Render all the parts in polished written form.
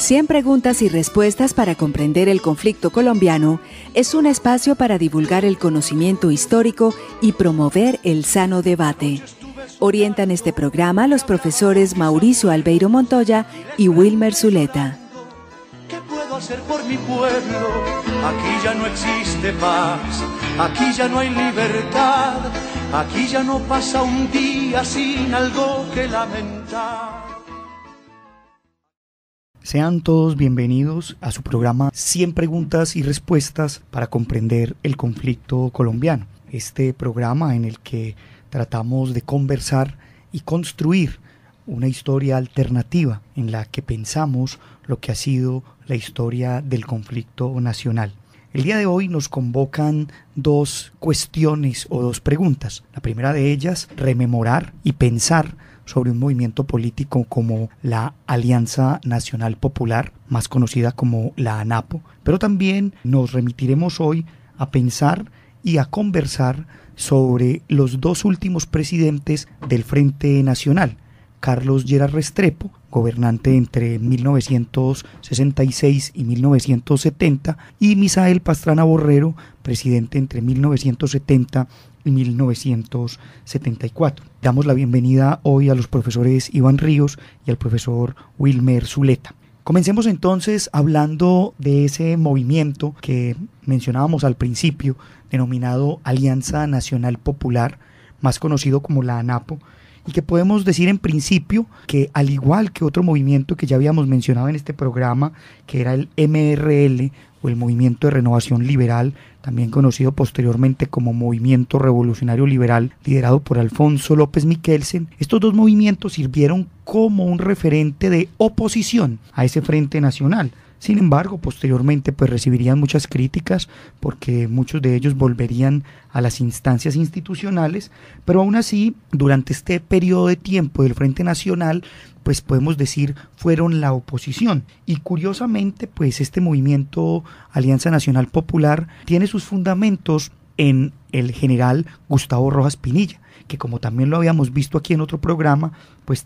100 preguntas y respuestas para comprender el conflicto colombiano es un espacio para divulgar el conocimiento histórico y promover el sano debate. Orientan este programa los profesores Mauricio Albeiro Montoya y Wilmer Zuleta. ¿Qué puedo hacer por mi pueblo? Aquí ya no existe paz, aquí ya no hay libertad, aquí ya no pasa un día sin algo que lamentar. Sean todos bienvenidos a su programa 100 preguntas y respuestas para comprender el conflicto colombiano. Este programa en el que tratamos de conversar y construir una historia alternativa en la que pensamos lo que ha sido la historia del conflicto nacional. El día de hoy nos convocan dos cuestiones o dos preguntas. La primera de ellas, rememorar y pensar sobre un movimiento político como la Alianza Nacional Popular, más conocida como la ANAPO, pero también nos remitiremos hoy a pensar y a conversar sobre los dos últimos presidentes del Frente Nacional, Carlos Lleras Restrepo, gobernante entre 1966 y 1970, y Misael Pastrana Borrero, presidente entre 1970 y 1974. Damos la bienvenida hoy a los profesores Iván Ríos y al profesor Wilmer Zuleta. Comencemos entonces hablando de ese movimiento que mencionábamos al principio, denominado Alianza Nacional Popular, más conocido como la ANAPO, y que podemos decir en principio que, al igual que otro movimiento que ya habíamos mencionado en este programa, que era el MRL o el Movimiento de Renovación Liberal, también conocido posteriormente como Movimiento Revolucionario Liberal, liderado por Alfonso López Miquelsen, estos dos movimientos sirvieron como un referente de oposición a ese Frente Nacional. Sin embargo, posteriormente recibirían muchas críticas porque muchos de ellos volverían a las instancias institucionales, pero aún así, durante este periodo de tiempo del Frente Nacional, podemos decir, fueron la oposición. Y curiosamente, este movimiento Alianza Nacional Popular tiene sus fundamentos en el general Gustavo Rojas Pinilla, que, como también lo habíamos visto aquí en otro programa,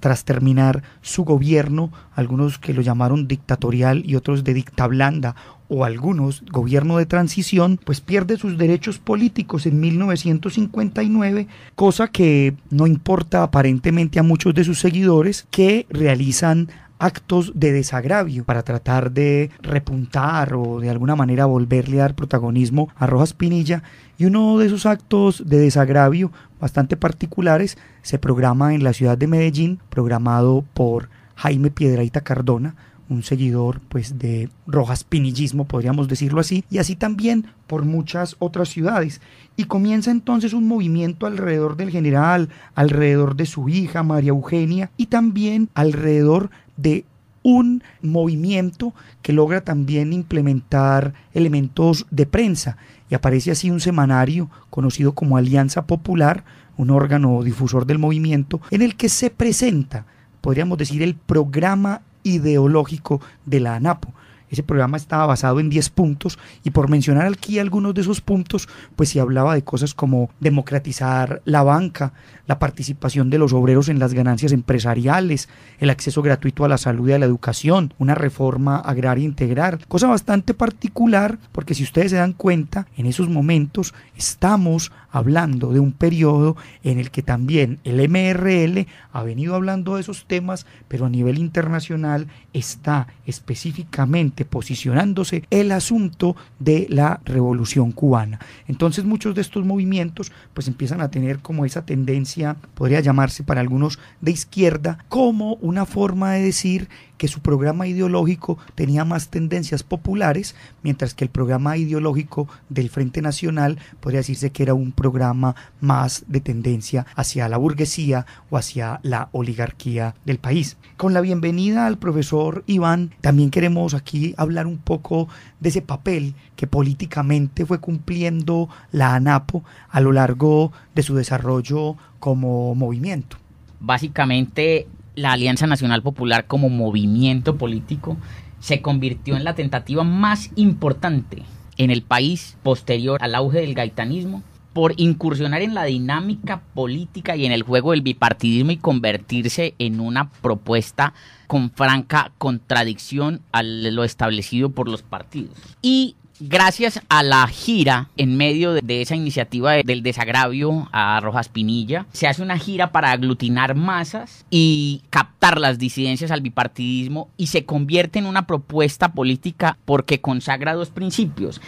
tras terminar su gobierno, algunos que lo llamaron dictatorial y otros de dicta blanda, o algunos gobierno de transición, pierde sus derechos políticos en 1959, cosa que no importa aparentemente a muchos de sus seguidores, que realizan actos de desagravio para tratar de repuntar o de alguna manera volverle a dar protagonismo a Rojas Pinilla. Y uno de esos actos de desagravio bastante particulares se programa en la ciudad de Medellín, programado por Jaime Piedrahíta Cardona, un seguidor de Rojas Pinillismo, podríamos decirlo así, y así también por muchas otras ciudades. Y comienza entonces un movimiento alrededor del general, alrededor de su hija María Eugenia, y también alrededor de un movimiento que logra también implementar elementos de prensa, y aparece así un semanario conocido como Alianza Popular, un órgano difusor del movimiento, en el que se presenta, podríamos decir, el programa ideológico de la ANAPO. Ese programa estaba basado en 10 puntos, y por mencionar aquí algunos de esos puntos, se hablaba de cosas como democratizar la banca, la participación de los obreros en las ganancias empresariales, el acceso gratuito a la salud y a la educación, una reforma agraria integral, cosa bastante particular porque, si ustedes se dan cuenta, en esos momentos estamos hablando de un periodo en el que también el MRL ha venido hablando de esos temas, pero a nivel internacional está específicamente posicionándose el asunto de la Revolución Cubana. Entonces muchos de estos movimientos empiezan a tener como esa tendencia, podría llamarse para algunos de izquierda, como una forma de decir que su programa ideológico tenía más tendencias populares, mientras que el programa ideológico del Frente Nacional podría decirse que era un programa más de tendencia hacia la burguesía o hacia la oligarquía del país. Con la bienvenida al profesor Iván, también queremos aquí hablar un poco de ese papel que políticamente fue cumpliendo la ANAPO a lo largo de su desarrollo como movimiento. Básicamente, la Alianza Nacional Popular como movimiento político se convirtió en la tentativa más importante en el país posterior al auge del gaitanismo por incursionar en la dinámica política y en el juego del bipartidismo y convertirse en una propuesta con franca contradicción a lo establecido por los partidos. Y gracias a la gira, en medio de esa iniciativa del desagravio a Rojas Pinilla, se hace una gira para aglutinar masas y captar las disidencias al bipartidismo, y se convierte en una propuesta política porque consagra dos principios: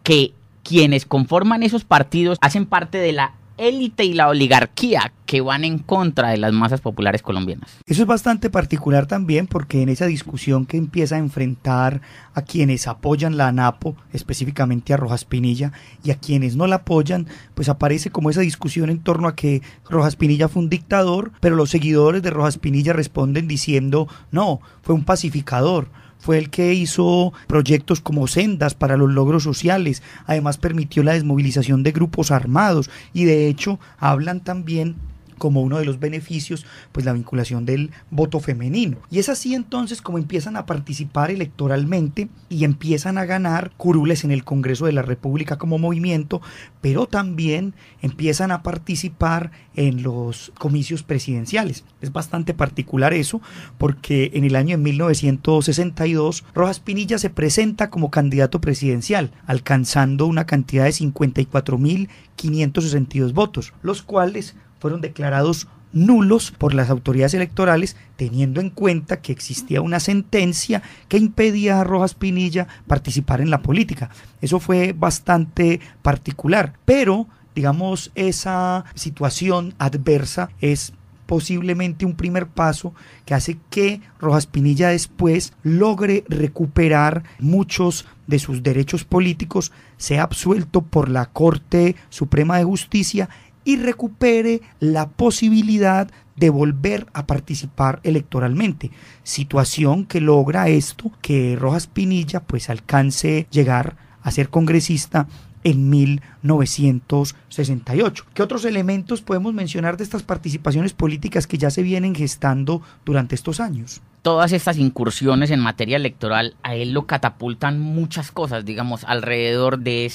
que quienes conforman esos partidos hacen parte de la élite y la oligarquía que van en contra de las masas populares colombianas. Eso es bastante particular también, porque en esa discusión que empieza a enfrentar a quienes apoyan la ANAPO, específicamente a Rojas Pinilla, y a quienes no la apoyan, pues aparece como esa discusión en torno a que Rojas Pinilla fue un dictador, pero los seguidores de Rojas Pinilla responden diciendo: no, fue un pacificador. Fue el que hizo proyectos como sendas para los logros sociales, además permitió la desmovilización de grupos armados, y de hecho hablan también como uno de los beneficios, pues la vinculación del voto femenino. Y es así entonces como empiezan a participar electoralmente y empiezan a ganar curules en el Congreso de la República como movimiento, pero también empiezan a participar en los comicios presidenciales. Es bastante particular eso, porque en el año de 1962 Rojas Pinilla se presenta como candidato presidencial, alcanzando una cantidad de 54.562 votos, los cuales fueron declarados nulos por las autoridades electorales, teniendo en cuenta que existía una sentencia que impedía a Rojas Pinilla participar en la política. Eso fue bastante particular, pero digamos, esa situación adversa es posiblemente un primer paso que hace que Rojas Pinilla después logre recuperar muchos de sus derechos políticos, sea absuelto por la Corte Suprema de Justicia y recupere la posibilidad de volver a participar electoralmente. Situación que logra esto, que Rojas Pinilla pues alcance llegar a ser congresista en 1968. ¿Qué otros elementos podemos mencionar de estas participaciones políticas que ya se vienen gestando durante estos años? Todas estas incursiones en materia electoral a él lo catapultan muchas cosas, digamos, alrededor de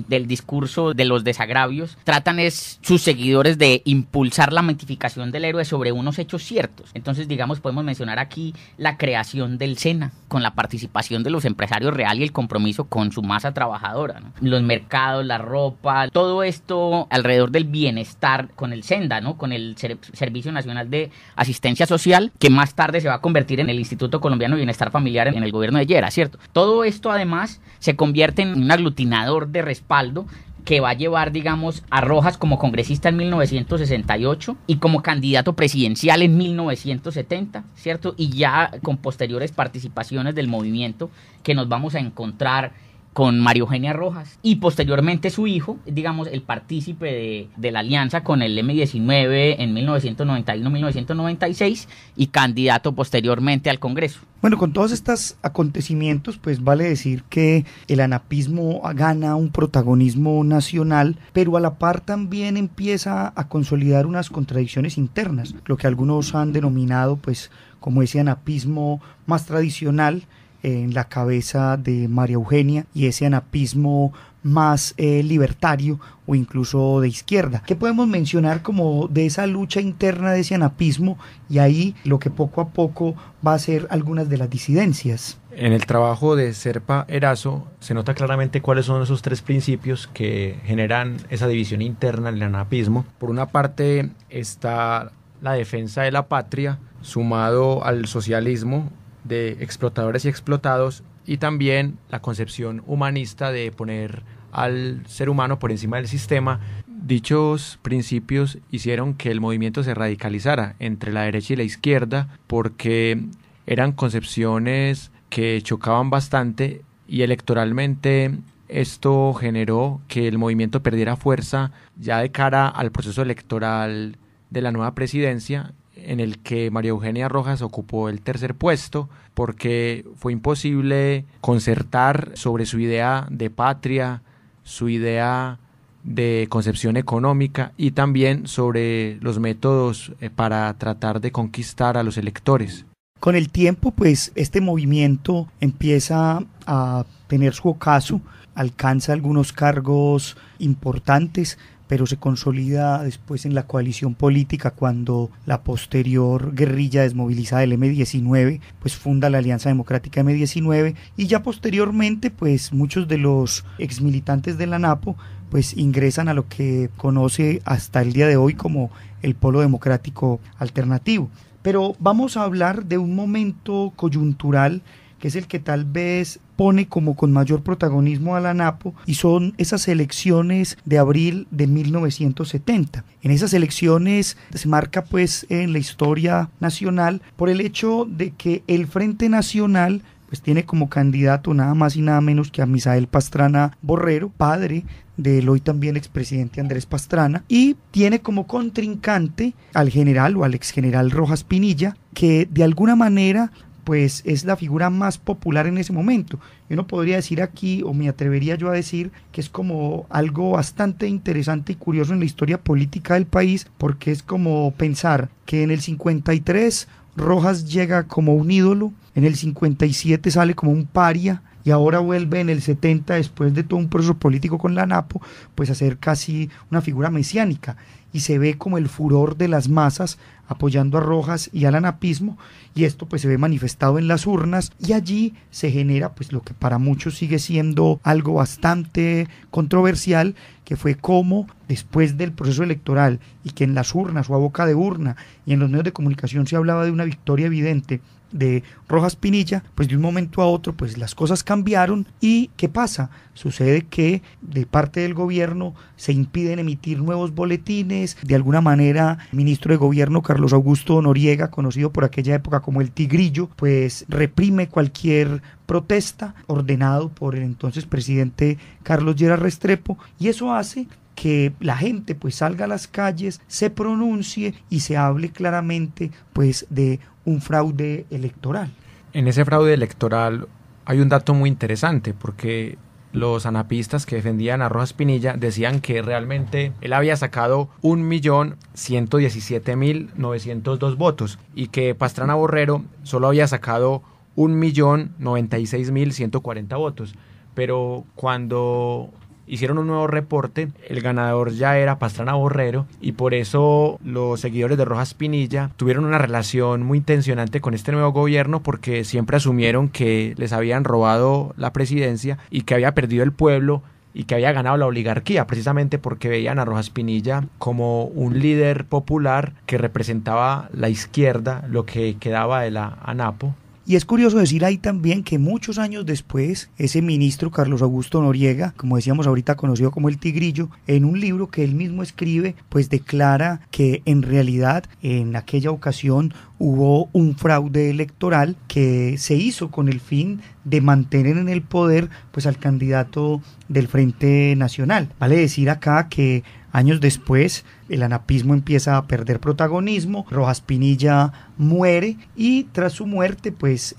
del discurso de los desagravios. Tratan sus seguidores de impulsar la mitificación del héroe sobre unos hechos ciertos. Entonces, digamos, podemos mencionar aquí la creación del SENA, con la participación de los empresarios real y el compromiso con su masa trabajadora, ¿no? Los mercados, la ropa, todo esto alrededor del bienestar con el SENDA, ¿no? Con el Servicio Nacional de Asistencia Social, que más tarde se va a convertir en el Instituto Colombiano de Bienestar Familiar en el gobierno de Llera, ¿cierto? Todo esto además se convierte en un aglutinador de respaldo que va a llevar, digamos, a Rojas como congresista en 1968 y como candidato presidencial en 1970, ¿cierto? Y ya con posteriores participaciones del movimiento que nos vamos a encontrar con María Eugenia Rojas y posteriormente su hijo, digamos, el partícipe de la alianza con el M19 en 1991-1996 y candidato posteriormente al Congreso. Bueno, con todos estos acontecimientos, pues vale decir que el anapismo gana un protagonismo nacional, pero a la par también empieza a consolidar unas contradicciones internas, lo que algunos han denominado pues como ese anapismo más tradicional en la cabeza de María Eugenia y ese anapismo más libertario o incluso de izquierda. ¿Qué podemos mencionar como de esa lucha interna de ese anapismo y ahí lo que poco a poco va a ser algunas de las disidencias? En el trabajo de Serpa Erazo se nota claramente cuáles son esos tres principios que generan esa división interna en el anapismo. Por una parte está la defensa de la patria, sumado al socialismo de explotadores y explotados, y también la concepción humanista de poner al ser humano por encima del sistema. Dichos principios hicieron que el movimiento se radicalizara entre la derecha y la izquierda porque eran concepciones que chocaban bastante y electoralmente esto generó que el movimiento perdiera fuerza ya de cara al proceso electoral de la nueva presidencia, en el que María Eugenia Rojas ocupó el tercer puesto porque fue imposible concertar sobre su idea de patria, su idea de concepción económica y también sobre los métodos para tratar de conquistar a los electores. Con el tiempo, pues este movimiento empieza a tener su ocaso, alcanza algunos cargos importantes, pero se consolida después en la coalición política cuando la posterior guerrilla desmovilizada del M-19 pues funda la Alianza Democrática M-19, y ya posteriormente pues muchos de los exmilitantes de la ANAPO pues ingresan a lo que conoce hasta el día de hoy como el Polo Democrático Alternativo. Pero vamos a hablar de un momento coyuntural que es el que tal vez pone como con mayor protagonismo a la ANAPO, y son esas elecciones de abril de 1970. En esas elecciones se marca pues en la historia nacional por el hecho de que el Frente Nacional pues tiene como candidato nada más y nada menos que a Misael Pastrana Borrero, padre del hoy también expresidente Andrés Pastrana, y tiene como contrincante al general o al exgeneral Rojas Pinilla, que de alguna manera pues es la figura más popular en ese momento. Uno podría decir aquí, o me atrevería yo a decir, que es como algo bastante interesante y curioso en la historia política del país, porque es como pensar que en el 53 Rojas llega como un ídolo, en el 57 sale como un paria, y ahora vuelve en el 70, después de todo un proceso político con la ANAPO, pues a ser casi una figura mesiánica, y se ve como el furor de las masas apoyando a Rojas y al anapismo, y esto pues se ve manifestado en las urnas, y allí se genera pues lo que para muchos sigue siendo algo bastante controversial, que fue cómo después del proceso electoral, y que en las urnas o a boca de urna y en los medios de comunicación se hablaba de una victoria evidente de Rojas Pinilla, pues de un momento a otro pues las cosas cambiaron. ¿Y qué pasa? Sucede que de parte del gobierno se impiden emitir nuevos boletines. De alguna manera el ministro de gobierno Carlos Augusto Noriega, conocido por aquella época como el Tigrillo, pues reprime cualquier protesta, ordenado por el entonces presidente Carlos Lleras Restrepo, y eso hace que la gente pues salga a las calles, se pronuncie y se hable claramente pues de un fraude electoral. En ese fraude electoral hay un dato muy interesante, porque los anapistas que defendían a Rojas Pinilla decían que realmente él había sacado 1.117.902 votos y que Pastrana Borrero solo había sacado 1.096.140 votos, pero cuando hicieron un nuevo reporte, el ganador ya era Pastrana Borrero, y por eso los seguidores de Rojas Pinilla tuvieron una relación muy tensionante con este nuevo gobierno, porque siempre asumieron que les habían robado la presidencia y que había perdido el pueblo y que había ganado la oligarquía, precisamente porque veían a Rojas Pinilla como un líder popular que representaba la izquierda, lo que quedaba de la ANAPO. Y es curioso decir ahí también que muchos años después, ese ministro Carlos Augusto Noriega, como decíamos ahorita conocido como el Tigrillo, en un libro que él mismo escribe, pues declara que en realidad en aquella ocasión hubo un fraude electoral que se hizo con el fin de mantener en el poder pues al candidato del Frente Nacional. Vale decir acá que años después el anapismo empieza a perder protagonismo, Rojas Pinilla muere, y tras su muerte pues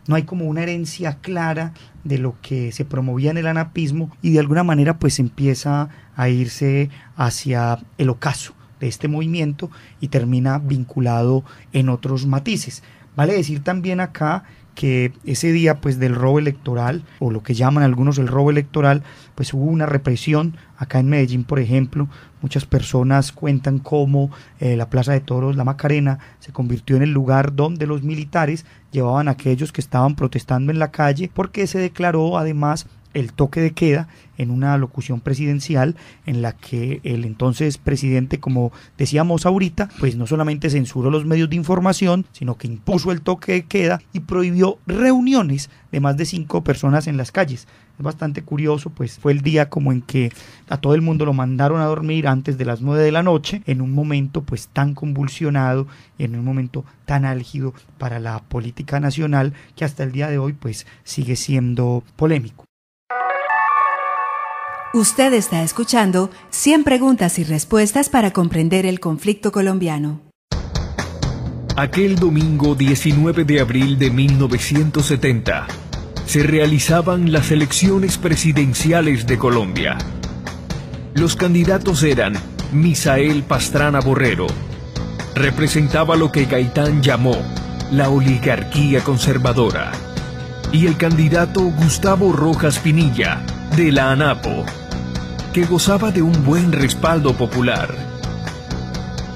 no hay como una herencia clara de lo que se promovía en el anapismo, y de alguna manera pues empieza a irse hacia el ocaso de este movimiento y termina vinculado en otros matices. Vale decir también acá que ese día pues del robo electoral, o lo que llaman algunos el robo electoral, pues hubo una represión. Acá en Medellín, por ejemplo, muchas personas cuentan cómo la Plaza de Toros, la Macarena, se convirtió en el lugar donde los militares llevaban a aquellos que estaban protestando en la calle, porque se declaró además el toque de queda en una locución presidencial en la que el entonces presidente, como decíamos ahorita, pues no solamente censuró los medios de información, sino que impuso el toque de queda y prohibió reuniones de más de 5 personas en las calles. Es bastante curioso, pues fue el día como en que a todo el mundo lo mandaron a dormir antes de las 9 de la noche, en un momento pues tan convulsionado y en un momento tan álgido para la política nacional, que hasta el día de hoy pues sigue siendo polémico. Usted está escuchando 100 preguntas y respuestas para comprender el conflicto colombiano. Aquel domingo 19 de abril de 1970 se realizaban las elecciones presidenciales de Colombia. Los candidatos eran Misael Pastrana Borrero. Representaba lo que Gaitán llamó la oligarquía conservadora, y el candidato Gustavo Rojas Pinilla, de la ANAPO, que gozaba de un buen respaldo popular.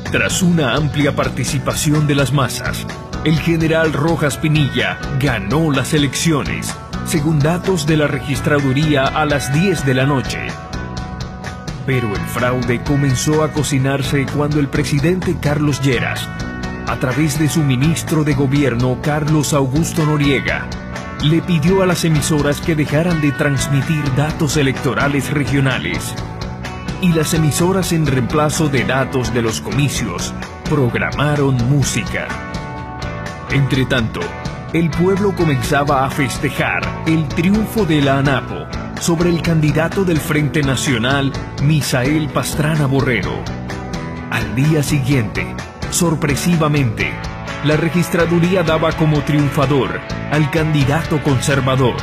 Tras una amplia participación de las masas, el general Rojas Pinilla ganó las elecciones, según datos de la registraduría a las 10 de la noche. Pero el fraude comenzó a cocinarse cuando el presidente Carlos Lleras, a través de su ministro de gobierno Carlos Augusto Noriega, le pidió a las emisoras que dejaran de transmitir datos electorales regionales. Y las emisoras, en reemplazo de datos de los comicios, programaron música. Entretanto, el pueblo comenzaba a festejar el triunfo de la ANAPO sobre el candidato del Frente Nacional, Misael Pastrana Borrero. Al día siguiente, sorpresivamente, la registraduría daba como triunfador al candidato conservador.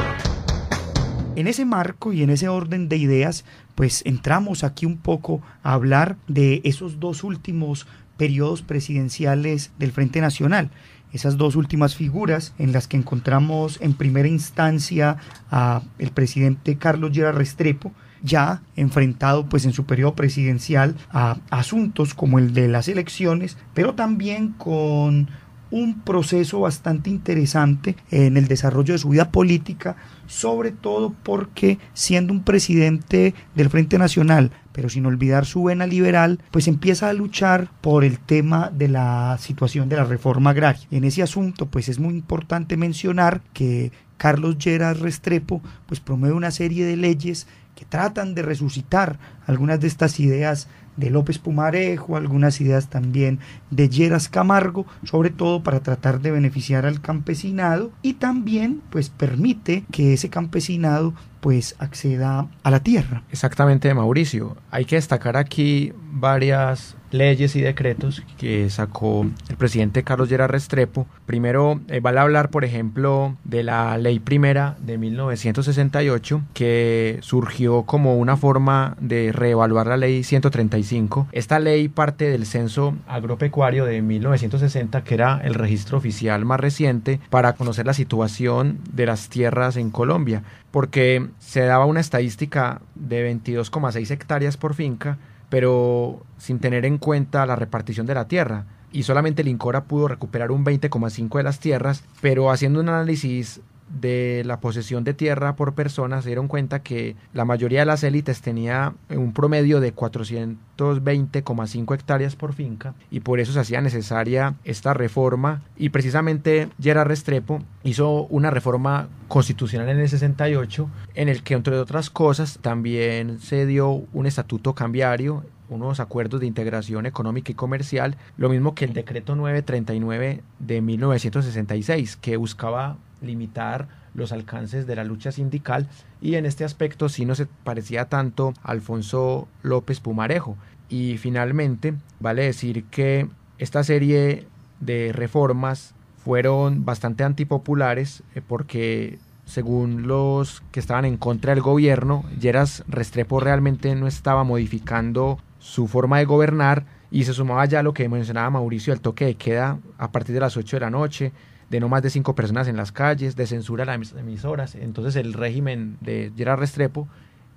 En ese marco y en ese orden de ideas, pues entramos aquí un poco a hablar de esos dos últimos periodos presidenciales del Frente Nacional. Esas dos últimas figuras en las que encontramos en primera instancia a el presidente Carlos Lleras Restrepo, ya enfrentado pues en su periodo presidencial a asuntos como el de las elecciones, pero también con un proceso bastante interesante en el desarrollo de su vida política, sobre todo porque siendo un presidente del Frente Nacional, pero sin olvidar su vena liberal, pues empieza a luchar por el tema de la situación de la reforma agraria. En ese asunto, pues es muy importante mencionar que Carlos Lleras Restrepo pues promueve una serie de leyes que tratan de resucitar algunas de estas ideas de López Pumarejo, algunas ideas también de Lleras Camargo, sobre todo para tratar de beneficiar al campesinado, y también pues permite que ese campesinado pues acceda a la tierra. Exactamente, Mauricio. Hay que destacar aquí varias leyes y decretos que sacó el presidente Carlos Lleras Restrepo. Primero, vale hablar, por ejemplo, de la Ley Primera de 1968, que surgió como una forma de reevaluar la Ley 135. Esta ley parte del Censo Agropecuario de 1960, que era el registro oficial más reciente para conocer la situación de las tierras en Colombia, porque se daba una estadística de 22,6 hectáreas por finca, pero sin tener en cuenta la repartición de la tierra, y solamente el INCORA pudo recuperar un 20,5 de las tierras, pero haciendo un análisis de la posesión de tierra por persona se dieron cuenta que la mayoría de las élites tenía un promedio de 420,5 hectáreas por finca, y por eso se hacía necesaria esta reforma. Y precisamente Lleras Restrepo hizo una reforma constitucional en el 68, en el que, entre otras cosas, también se dio un estatuto cambiario, unos acuerdos de integración económica y comercial, lo mismo que el decreto 939 de 1966, que buscaba limitar los alcances de la lucha sindical, y en este aspecto sí no se parecía tanto a Alfonso López Pumarejo. Y finalmente vale decir que esta serie de reformas fueron bastante antipopulares, porque según los que estaban en contra del gobierno, Lleras Restrepo realmente no estaba modificando su forma de gobernar, y se sumaba ya lo que mencionaba Mauricio, el toque de queda a partir de las 8 de la noche, de no más de 5 personas en las calles, de censura a las emisoras. Entonces el régimen de Lleras Restrepo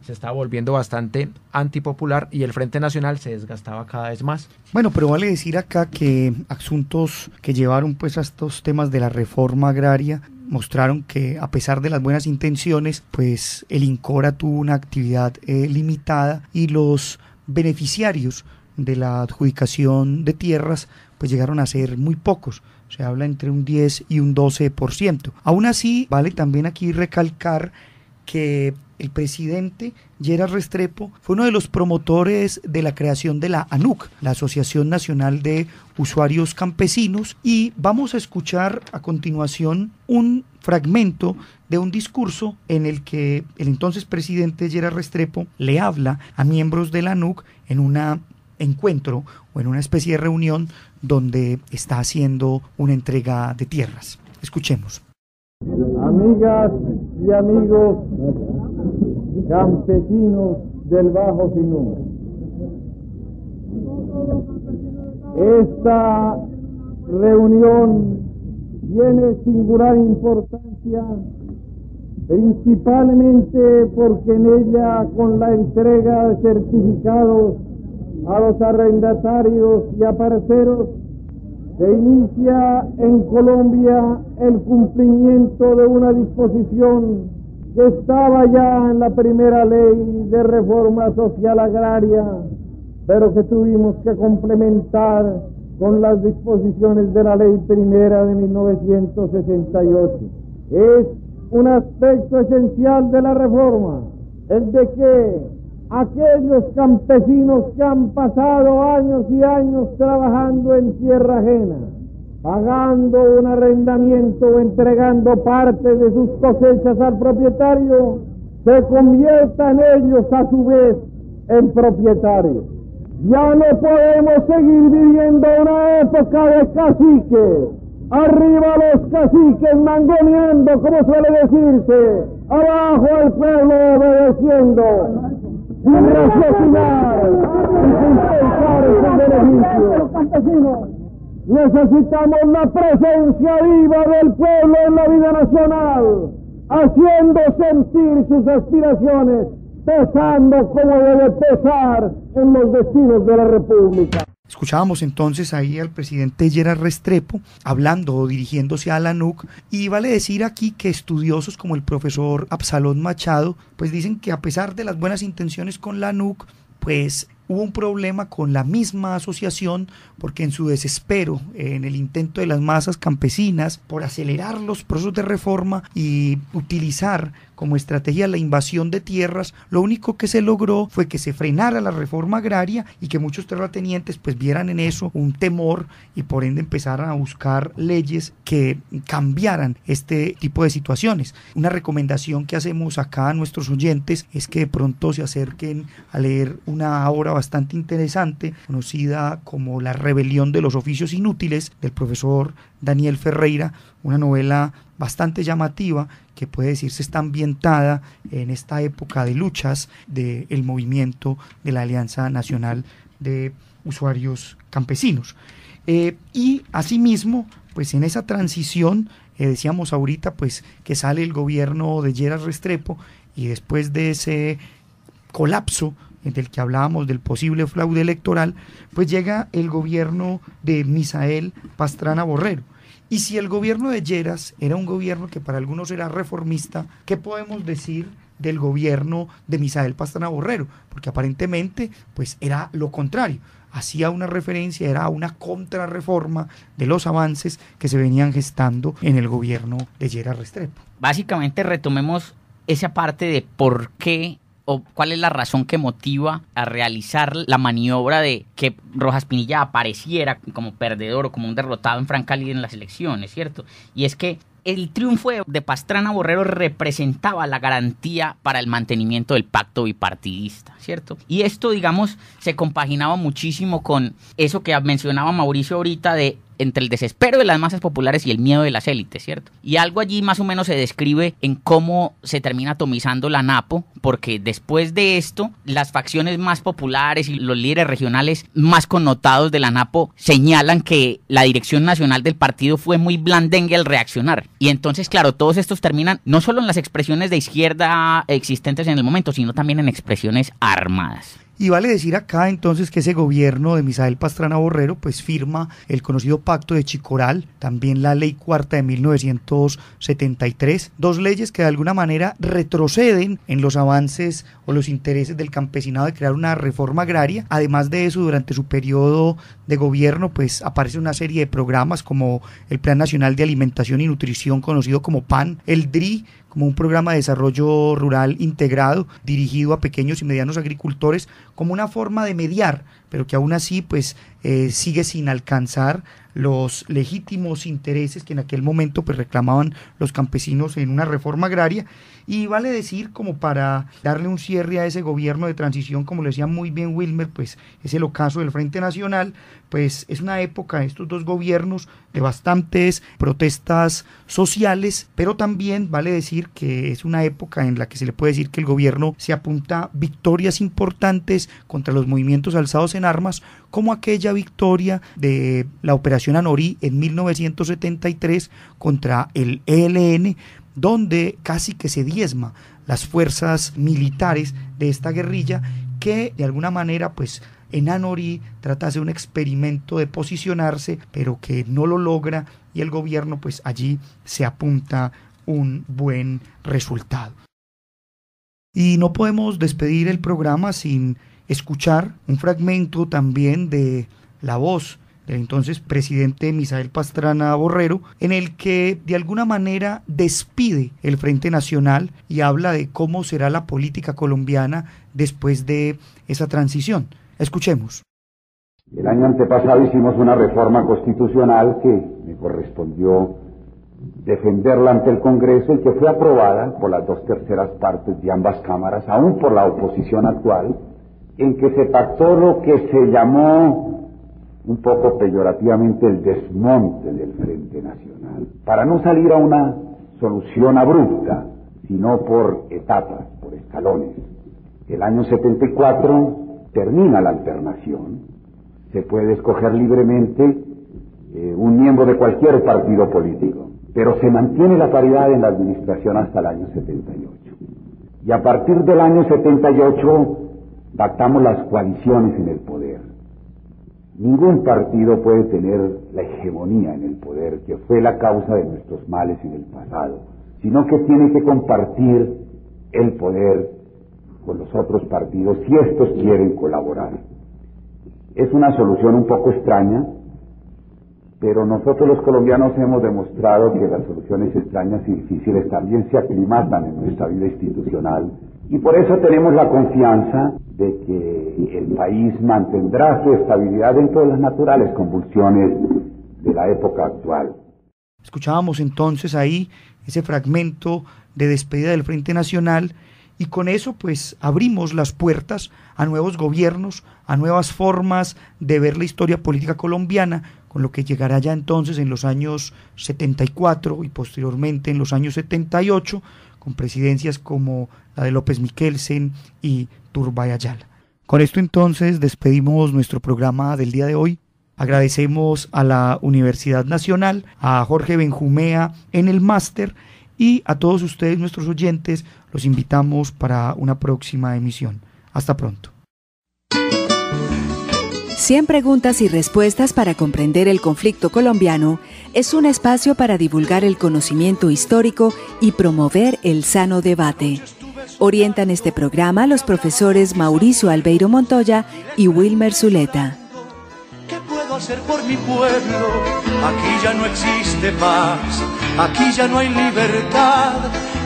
se estaba volviendo bastante antipopular y el Frente Nacional se desgastaba cada vez más. Bueno, pero vale decir acá que asuntos que llevaron pues a estos temas de la reforma agraria mostraron que, a pesar de las buenas intenciones, pues el INCORA tuvo una actividad limitada, y los beneficiarios de la adjudicación de tierras pues llegaron a ser muy pocos. Se habla entre un 10 y un 12%. Aún así, vale también aquí recalcar que el presidente Lleras Restrepo fue uno de los promotores de la creación de la ANUC, la Asociación Nacional de Usuarios Campesinos, y vamos a escuchar a continuación un fragmento de un discurso en el que el entonces presidente Lleras Restrepo le habla a miembros de la ANUC en un encuentro o en una especie de reunión donde está haciendo una entrega de tierras. Escuchemos. Amigas y amigos campesinos del Bajo Sinú, esta reunión tiene singular importancia, principalmente porque en ella, con la entrega de certificados a los arrendatarios y a parceros, se inicia en Colombia el cumplimiento de una disposición que estaba ya en la primera ley de reforma social agraria, pero que tuvimos que complementar con las disposiciones de la ley primera de 1968. Es un aspecto esencial de la reforma, el de que aquellos campesinos que han pasado años y años trabajando en tierra ajena, pagando un arrendamiento o entregando parte de sus cosechas al propietario, se conviertan ellos a su vez en propietarios. Ya no podemos seguir viviendo una época de caciques. Arriba los caciques mangoneando, como suele decirse, abajo el pueblo obedeciendo, sin raciocinar y sin pensar en sus beneficios. Necesitamos la presencia viva del pueblo en la vida nacional, haciendo sentir sus aspiraciones, pesando como debe pesar en los destinos de la República. Escuchábamos entonces ahí al presidente Lleras Restrepo hablando o dirigiéndose a la ANUC, y vale decir aquí que estudiosos como el profesor Absalón Machado pues dicen que a pesar de las buenas intenciones con la ANUC, pues hubo un problema con la misma asociación, porque en su desespero, en el intento de las masas campesinas por acelerar los procesos de reforma y utilizar como estrategia la invasión de tierras, lo único que se logró fue que se frenara la reforma agraria y que muchos terratenientes pues vieran en eso un temor y por ende empezaran a buscar leyes que cambiaran este tipo de situaciones. Una recomendación que hacemos acá a nuestros oyentes es que de pronto se acerquen a leer una obra bastante interesante conocida como La rebelión de los oficios inútiles, del profesor Daniel Ferreira, una novela bastante llamativa que puede decirse está ambientada en esta época de luchas del movimiento de la Alianza Nacional de Usuarios Campesinos. Y asimismo, pues en esa transición, decíamos ahorita pues que sale el gobierno de Lleras Restrepo, y después de ese colapso del que hablábamos del posible fraude electoral, pues llega el gobierno de Misael Pastrana Borrero. Y si el gobierno de Lleras era un gobierno que para algunos era reformista, ¿qué podemos decir del gobierno de Misael Pastrana Borrero? Porque aparentemente pues era lo contrario, hacía una referencia, era una contrarreforma de los avances que se venían gestando en el gobierno de Lleras Restrepo. Básicamente retomemos esa parte de por qué o cuál es la razón que motiva a realizar la maniobra de que Rojas Pinilla apareciera como perdedor o como un derrotado en franca lid en las elecciones, ¿cierto? Y es que el triunfo de Pastrana Borrero representaba la garantía para el mantenimiento del pacto bipartidista, ¿cierto? Y esto, digamos, se compaginaba muchísimo con eso que mencionaba Mauricio ahorita de entre el desespero de las masas populares y el miedo de las élites, ¿cierto? Y algo allí más o menos se describe en cómo se termina atomizando la ANAPO, porque después de esto, las facciones más populares y los líderes regionales más connotados de la ANAPO señalan que la dirección nacional del partido fue muy blandengue al reaccionar. Y entonces, claro, todos estos terminan no solo en las expresiones de izquierda existentes en el momento, sino también en expresiones armadas. Y vale decir acá entonces que ese gobierno de Misael Pastrana Borrero pues firma el conocido Pacto de Chicoral, también la Ley Cuarta de 1973, dos leyes que de alguna manera retroceden en los avances o los intereses del campesinado de crear una reforma agraria. Además de eso, durante su periodo de gobierno pues aparece una serie de programas como el Plan Nacional de Alimentación y Nutrición, conocido como PAN, el DRI, como un programa de desarrollo rural integrado dirigido a pequeños y medianos agricultores, como una forma de mediar, pero que aún así pues sigue sin alcanzar los legítimos intereses que en aquel momento pues reclamaban los campesinos en una reforma agraria. Y vale decir, como para darle un cierre a ese gobierno de transición, como lo decía muy bien Wilmer, pues es el ocaso del Frente Nacional, pues es una época, estos dos gobiernos, de bastantes protestas sociales, pero también vale decir que es una época en la que se le puede decir que el gobierno se apunta victorias importantes contra los movimientos alzados en en armas, como aquella victoria de la Operación Anorí en 1973 contra el ELN, donde casi que se diezma las fuerzas militares de esta guerrilla, que de alguna manera pues en Anorí trata de hacer un experimento de posicionarse, pero que no lo logra, y el gobierno pues allí se apunta un buen resultado. Y no podemos despedir el programa sin escuchar un fragmento también de la voz del entonces presidente Misael Pastrana Borrero, en el que de alguna manera despide el Frente Nacional y habla de cómo será la política colombiana después de esa transición. Escuchemos. El año antepasado hicimos una reforma constitucional que me correspondió defenderla ante el Congreso y que fue aprobada por las 2/3 partes de ambas cámaras, aún por la oposición actual, en que se pactó lo que se llamó un poco peyorativamente el desmonte del Frente Nacional, para no salir a una solución abrupta, sino por etapas, por escalones. El año 74 termina la alternación, se puede escoger libremente un miembro de cualquier partido político, pero se mantiene la paridad en la administración hasta el año 78. Y a partir del año 78 pactamos las coaliciones en el poder. Ningún partido puede tener la hegemonía en el poder, que fue la causa de nuestros males en el pasado, sino que tiene que compartir el poder con los otros partidos si estos quieren colaborar. Es una solución un poco extraña, pero nosotros los colombianos hemos demostrado que las soluciones extrañas y difíciles también se aclimatan en nuestra vida institucional, y por eso tenemos la confianza de que el país mantendrá su estabilidad dentro de las naturales convulsiones de la época actual. Escuchábamos entonces ahí ese fragmento de despedida del Frente Nacional, y con eso pues abrimos las puertas a nuevos gobiernos, a nuevas formas de ver la historia política colombiana, con lo que llegará ya entonces en los años 74 y posteriormente en los años 78, con presidencias como la de López Miquelsen y Turbay Ayala. Con esto entonces despedimos nuestro programa del día de hoy. Agradecemos a la Universidad Nacional, a Jorge Benjumea en el máster, y a todos ustedes, nuestros oyentes, los invitamos para una próxima emisión. Hasta pronto. 100 preguntas y respuestas para comprender el conflicto colombiano es un espacio para divulgar el conocimiento histórico y promover el sano debate. Orientan este programa los profesores Mauricio Albeiro Montoya y Wilmer Zuleta. ¿Qué puedo hacer por mi pueblo? Aquí ya no existe paz, aquí ya no hay libertad,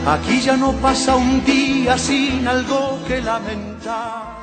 aquí ya no pasa un día sin algo que lamentar.